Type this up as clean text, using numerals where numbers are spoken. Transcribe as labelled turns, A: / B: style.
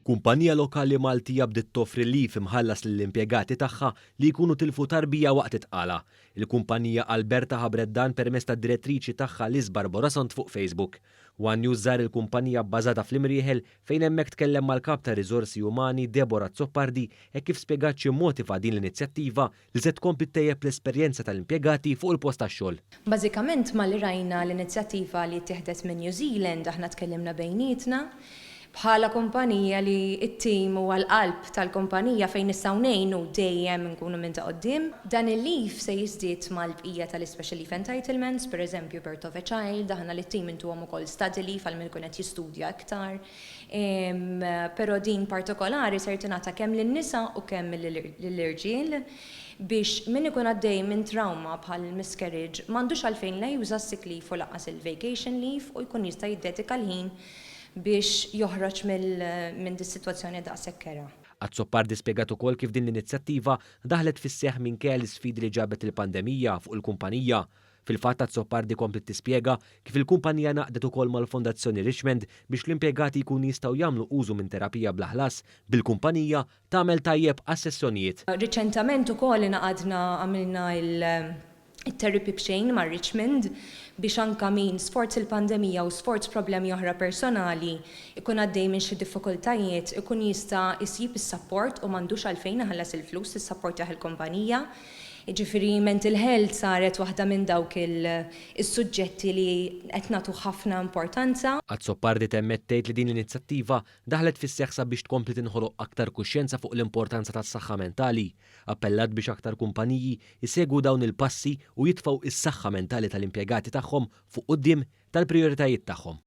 A: Kumpanija lokali Maltija bdiet toffri lif imħallas lill-impjegati tagħha li jkunu tilfu tarbija waqt itqala. Il-kumpanija Alberta ħabret dan permezz tad-direttriċi tagħha Liz Barborasont fuq Facebook. One News żar il-kumpanija bbażata fl-Imrieħel fejn hemmhekk tkellem mal-kap ta' riżorsi umani Deborah Zoppardi e kif spjegat x'immotiva din l-inizjattiva li se tkompli tejjeb l-esperjenza tal-impjegati fuq il-post tax-xogħol.
B: Bażikament malli rajna l-inizjattiva li tieħdet minn New Zealand aħna tkellimna bejnietna bħala kumpanija li t-tim u l-qalb tal-kumpanija fejn nistgħu ngħinu dejjem nkunu minn ta' qoddim. Dan il-leave se jiżdied mal-bqija tal-special leave entitlements, pereżempju birth of a child, aħna li t-tim intuhom ukoll study leave għal min ikun qed jistudja aktar. Però din partikolari ser tingħata kemm lin-nisa u kemm lill-irġiel biex min ikun għaddej minn trauma bħal miscarriage m'għandux għalfejn la juża sick leave u laqqas il-vacation leave u jkun jista' jiddedika l-ħin biex joħroġ minn dis-sitwazzjoni daqshekk kera.
A: Zoppardi spjegat ukoll kif din l-inizjattiva daħlet fis-seħħ minkejja l-isfidi li ġabet il-pandemija fuq il-kumpanija. Fil-fatt Zoppardi komplet tispjega kif il-kumpanija naqdet ukoll mal-Fondazzjoni Richmond biex l-impjegati jkunu jistgħu jagħmlu użu minn terapija bla ħlas bil-kumpanija tagħmel tajjeb għas-sessjonijiet.
B: Riċentament ukoll inaqadna għamilna il-therapy b'xejn ma' Richmond biex anka min sforz il-pandemija u sforz problemi oħra personali ikun għaddej minn xi diffikultajiet ikun jista' jsib is-support u m'għandux għalfejn iħallas il-flus is-support taħ il-kumpanija. Jiġifieri mental health saret waħda minn dawk is-suġġetti li qed nagħtu ħafna importanza.
A: Zoppardi temmet tgħid li din l-inizjattiva daħlet fis-seħħ biex tkompli tinħoloq aktar kuxjenza fuq l-importanza tas-saħħa mentali. Appellat biex aktar kumpaniji jsegwu dawn il-passi u jitfgħu is-saħħa mentali tal-impjegati tagħhom fuq quddiem tal-prijoritajiet tagħhom.